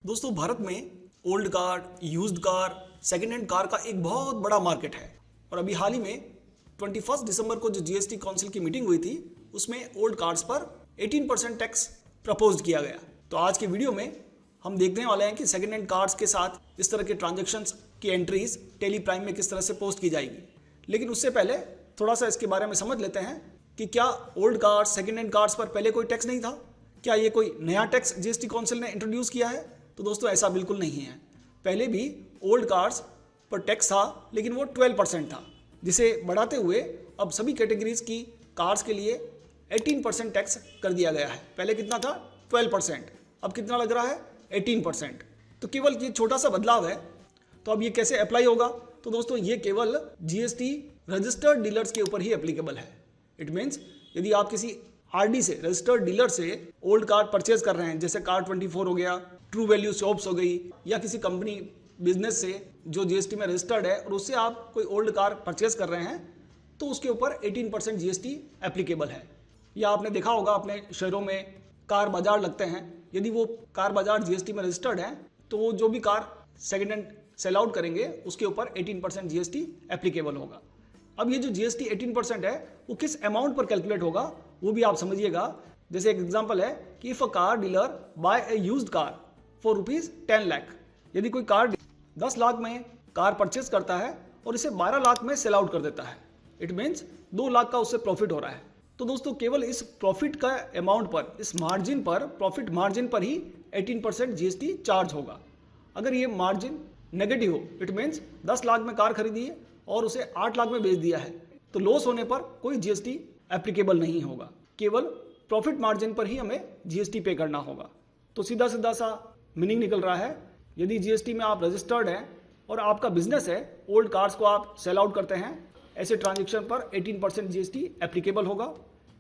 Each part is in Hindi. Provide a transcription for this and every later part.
दोस्तों भारत में old car, used car, second hand car का एक बहुत बड़ा मार्केट है। और अभी हाल ही में 21 दिसंबर को जो जीएसटी काउंसिल की मीटिंग हुई थी उसमें ओल्ड कार्स पर 18% टैक्स प्रपोज किया गया। तो आज के वीडियो में हम देखने वाले हैं कि सेकेंड हैंड कार्स के साथ इस तरह के ट्रांजैक्शंस की एंट्रीज टेली प्राइम में किस तरह से पोस्ट की जाएगी। लेकिन उससे पहले थोड़ा सा इसके बारे में समझ लेते हैं कि क्या old cars, second hand cars पर पहले कोई टैक्स नहीं था? क्या ये कोई नया टैक्स जीएसटी काउंसिल ने इंट्रोड्यूस किया है? तो दोस्तों ऐसा बिल्कुल नहीं है। पहले भी ओल्ड कार्स पर टैक्स था, लेकिन वो 12% था, जिसे बढ़ाते हुए अब सभी कैटेगरीज की कार्स के लिए 18% टैक्स कर दिया गया है। पहले कितना था? 12%। अब कितना लग रहा है? 18%। तो केवल ये छोटा सा बदलाव है। तो अब ये कैसे अप्लाई होगा? तो दोस्तों ये केवल जीएसटी रजिस्टर्ड डीलर्स के ऊपर ही एप्लीकेबल है। इट मीन्स यदि आप किसी आरडी से, रजिस्टर्ड डीलर से ओल्ड कार परचेज कर रहे हैं, जैसे कार 24 हो गया, ट्रू वैल्यू शॉप्स हो गई, या किसी कंपनी बिजनेस से जो जीएसटी में रजिस्टर्ड है और उससे आप कोई ओल्ड कार परचेज कर रहे हैं, तो उसके ऊपर 18% जीएसटी एप्लीकेबल है। या आपने देखा होगा अपने शहरों में कार बाजार लगते हैं, यदि वो कार बाजार जीएसटी में रजिस्टर्ड है तो वो जो भी car second hand sell out करेंगे उसके ऊपर 18% जीएसटी एप्लीकेबल होगा। अब ये जो जीएसटी 18% है वो किस अमाउंट पर कैलकुलेट होगा वो भी आप समझिएगा। जैसे एक एग्जांपल है कि if a car dealer buy a used car for ₹10 lakh, यदि कोई कार 10 लाख में कार परचेज करता है और इसे 12 लाख में सेल आउट कर देता है, इट मीन्स 2 लाख का उससे प्रॉफिट हो रहा है। तो दोस्तों केवल इस प्रॉफिट का अमाउंट पर, इस मार्जिन पर, प्रॉफिट मार्जिन पर ही 18% जीएसटी चार्ज होगा। अगर ये मार्जिन नेगेटिव हो, इट मीन्स 10 लाख में कार खरीदी है और उसे 8 लाख में बेच दिया है, तो लॉस होने पर कोई जीएसटी एप्लीकेबल नहीं होगा। केवल प्रॉफिट मार्जिन पर ही हमें जीएसटी पे करना होगा। तो सीधा सीधा सा मीनिंग निकल रहा है, यदि जीएसटी में आप रजिस्टर्ड हैं और आपका बिजनेस है, ओल्ड कार्स को आप सेल आउट करते हैं, ऐसे ट्रांजेक्शन पर 18% जीएसटी एप्लीकेबल होगा।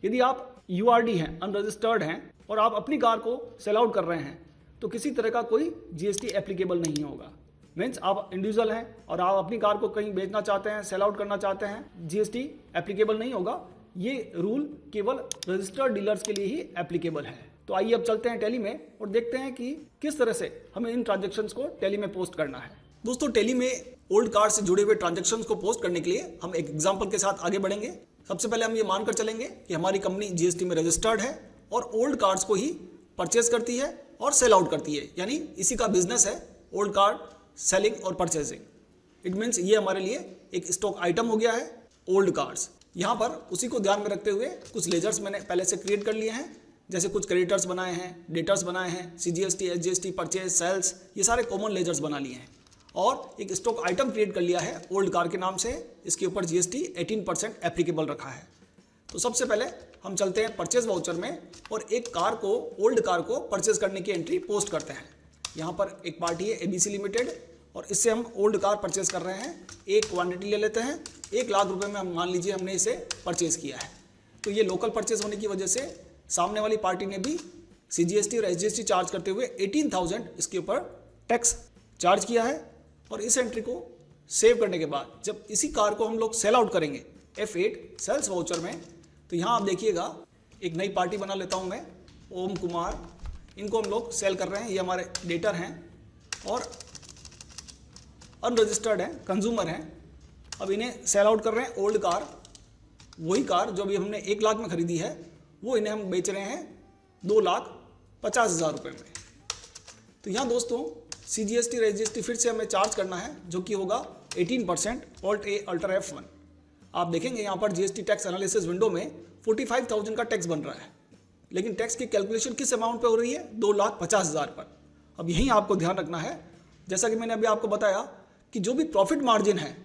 यदि आप यूआरडी हैं, अनरजिस्टर्ड हैं, और आप अपनी कार को सेल आउट कर रहे हैं, तो किसी तरह का कोई जीएसटी एप्लीकेबल नहीं होगा। मीन्स आप इंडिविजुअल हैं और आप अपनी कार को कहीं बेचना चाहते हैं, सेल आउट करना चाहते हैं, जीएसटी एप्लीकेबल नहीं होगा। ये रूल केवल रजिस्टर्ड डीलर्स के लिए ही एप्लीकेबल है। तो आइए अब चलते हैं टैली में और देखते हैं कि किस तरह से हमें इन ट्रांजैक्शंस को टैली में पोस्ट करना है। दोस्तों टैली में ओल्ड कार से जुड़े हुए ट्रांजैक्शंस को पोस्ट करने के लिए हम एक एग्जांपल के साथ आगे बढ़ेंगे। सबसे पहले हम ये मानकर चलेंगे कि हमारी कंपनी जीएसटी में रजिस्टर्ड है और ओल्ड कार्स को ही परचेज करती है और सेल आउट करती है, यानी इसी का बिजनेस है ओल्ड कार सेलिंग और परचेजिंग। इट मीन्स ये हमारे लिए एक स्टॉक आइटम हो गया है ओल्ड कार्स। यहाँ पर उसी को ध्यान में रखते हुए कुछ लेजर्स मैंने पहले से क्रिएट कर लिए हैं, जैसे कुछ क्रेडिटर्स बनाए हैं, डेटर्स बनाए हैं, सीजीएसटी, एसजीएसटी, परचेज, सेल्स, ये सारे कॉमन लेजर्स बना लिए हैं और एक स्टॉक आइटम क्रिएट कर लिया है ओल्ड कार के नाम से। इसके ऊपर जीएसटी 18% एप्लीकेबल रखा है। तो सबसे पहले हम चलते हैं परचेज वाउचर में और एक कार को, ओल्ड कार को परचेज करने की एंट्री पोस्ट करते हैं। यहाँ पर एक पार्टी है एबीसी लिमिटेड और इससे हम ओल्ड कार परचेज कर रहे हैं। एक क्वांटिटी ले लेते हैं, 1 लाख रुपए में हम मान लीजिए हमने इसे परचेज किया है। तो ये लोकल परचेज होने की वजह से सामने वाली पार्टी ने भी सीजीएसटी और एसजीएसटी चार्ज करते हुए 18,000 इसके ऊपर टैक्स चार्ज किया है। और इस एंट्री को सेव करने के बाद जब इसी कार को हम लोग सेल आउट करेंगे F8 सेल्स वाउचर में, तो यहाँ आप देखिएगा एक नई पार्टी बना लेता हूँ मैं, ओम कुमार। इनको हम लोग सेल कर रहे हैं, ये हमारे डेटर हैं और अनरजिस्टर्ड हैं, कंज्यूमर हैं। अब इन्हें सेल आउट कर रहे हैं ओल्ड कार, वही कार जो अभी हमने 1 लाख में खरीदी है वो इन्हें हम बेच रहे हैं 2,50,000 रुपये में। तो यहाँ दोस्तों सीजीएसटी और एसजीएसटी फिर से हमें चार्ज करना है, जो कि होगा 18% Alt A Alter F1। आप देखेंगे यहाँ पर जीएसटी टैक्स एनालिसिस विंडो में 45,000 का टैक्स बन रहा है, लेकिन टैक्स की कैलकुलेशन किस अमाउंट पे हो रही है? 2,50,000 पर। अब यहीं आपको ध्यान रखना है, जैसा कि मैंने अभी आपको बताया कि जो भी प्रॉफिट मार्जिन है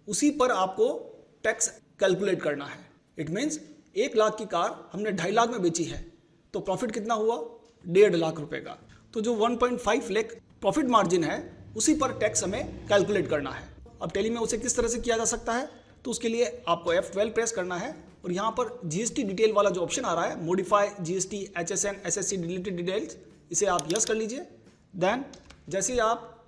उसी पर आपको टैक्स कैलकुलेट करना है। इट मीन्स 1 लाख की कार हमने 2.5 लाख में बेची है, तो प्रॉफिट कितना हुआ? 1.5 लाख रुपए का। तो जो 1.5 लाख प्रॉफिट मार्जिन है उसी पर टैक्स हमें कैलकुलेट करना है। अब टैली में उसे किस तरह से किया जा सकता है? तो उसके लिए आपको F12 प्रेस करना है और यहाँ पर जीएसटी डिटेल वाला जो ऑप्शन आ रहा है, modify GST HSN SSC deleted details, इसे आप यस कर लीजिए। देन जैसे ही आप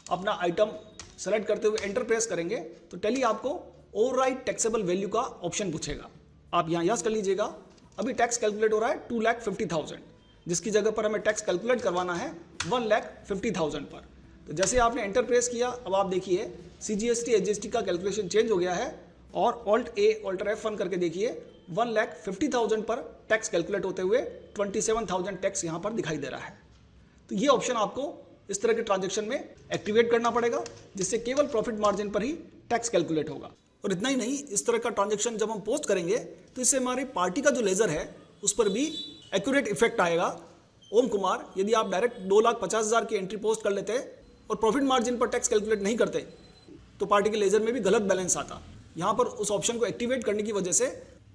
अपना आइटम सेलेक्ट करते हुए एंटर प्रेस करेंगे तो टैली आपको ओवरराइड टैक्सेबल वैल्यू का ऑप्शन पूछेगा। आप यहाँ यस कर लीजिएगा। अभी टैक्स कैलकुलेट हो रहा है 2,50,000, जिसकी जगह पर हमें टैक्स कैलकुलेट करवाना है 1,50,000 पर। तो जैसे आपने एंटर प्रेस किया, अब आप देखिए CGST HGST का कैलकुलेशन चेंज हो गया है और Alt A Alt F1 करके देखिए 1,50,000 पर टैक्स कैलकुलेट होते हुए 27,000 टैक्स यहाँ पर दिखाई दे रहा है। तो ये ऑप्शन आपको इस तरह के ट्रांजेक्शन में एक्टिवेट करना पड़ेगा, जिससे केवल प्रॉफिट मार्जिन पर ही टैक्स कैलकुलेट होगा। और इतना ही नहीं, इस तरह का ट्रांजेक्शन जब हम पोस्ट करेंगे तो इससे हमारी पार्टी का जो लेजर है उस पर भी एक्यूरेट इफेक्ट आएगा। ओम कुमार, यदि आप डायरेक्ट 2,50,000 की एंट्री पोस्ट कर लेते और प्रॉफिट मार्जिन पर टैक्स कैलकुलेट नहीं करते तो पार्टी के लेजर में भी गलत बैलेंस आता। यहाँ पर उस ऑप्शन को एक्टिवेट करने की वजह से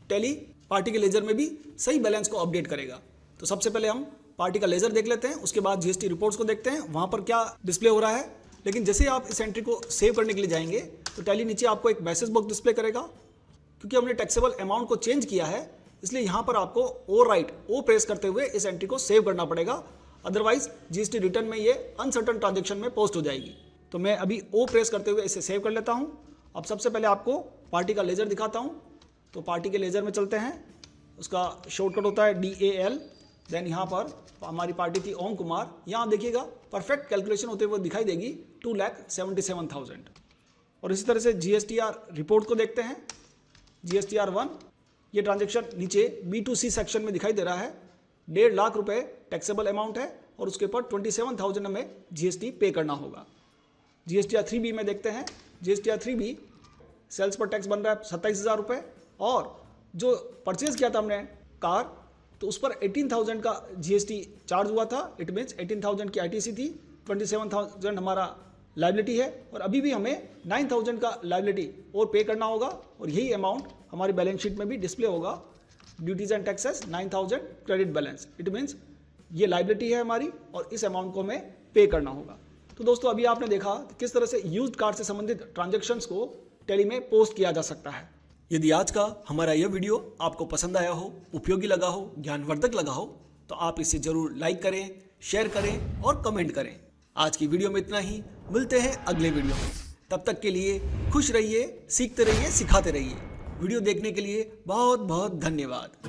टैली पार्टी के लेजर में भी सही बैलेंस को अपडेट करेगा। तो सबसे पहले हम पार्टी का लेजर देख लेते हैं, उसके बाद GST रिपोर्ट्स को देखते हैं वहाँ पर क्या डिस्प्ले हो रहा है। लेकिन जैसे आप इस एंट्री को सेव करने के लिए जाएंगे तो टैली नीचे आपको एक मैसेज बॉक्स डिस्प्ले करेगा। क्योंकि हमने टैक्सेबल अमाउंट को चेंज किया है इसलिए यहाँ पर आपको ओ प्रेस करते हुए इस एंट्री को सेव करना पड़ेगा, अदरवाइज GST रिटर्न में ये अनसर्टन ट्रांजेक्शन में पोस्ट हो जाएगी। तो मैं अभी ओ प्रेस करते हुए इसे सेव कर लेता हूँ। अब सबसे पहले आपको पार्टी का लेजर दिखाता हूँ। तो पार्टी के लेजर में चलते हैं, उसका शॉर्टकट होता है DAL। देन यहाँ पर हमारी पार्टी थी ओम कुमार, यहाँ देखिएगा परफेक्ट कैलकुलेशन होते हुए दिखाई देगी 2,77,000। और इसी तरह से GSTR रिपोर्ट को देखते हैं। GSTR1 ये ट्रांजेक्शन नीचे B2C सेक्शन में दिखाई दे रहा है। 1.5 लाख रुपए टैक्सेबल अमाउंट है और उसके ऊपर 27,000 हमें GST पे करना होगा। GSTR3B में देखते हैं। GSTR3B सेल्स पर टैक्स बन रहा है 27,000 रुपये और जो परचेज किया था हमने कार तो उस पर 18,000 का GST चार्ज हुआ था। इट मीन्स 18,000 की ITC थी, 27,000 हमारा लाइबिलिटी है और अभी भी हमें 9,000 का लाइबिलिटी और पे करना होगा और यही अमाउंट हमारी बैलेंस शीट में भी डिस्प्ले होगा। Duties and taxes 9,000 credit balance. It means ये लाइबिलिटी है हमारी और इस अमाउंट को हमें पे करना होगा। तो दोस्तों अभी आपने देखा कि किस तरह से यूज्ड कार से संबंधित ट्रांजेक्शन्स को टैली में पोस्ट किया जा सकता है। यदि आज का हमारा यह वीडियो आपको पसंद आया हो, उपयोगी लगा हो, ज्ञानवर्धक लगा हो तो आप इसे जरूर लाइक करें, शेयर करें और कमेंट करें। आज की वीडियो में इतना ही, मिलते हैं अगले वीडियो में। तब तक के लिए खुश रहिए, सीखते रहिए, सिखाते रहिए। वीडियो देखने के लिए बहुत बहुत धन्यवाद।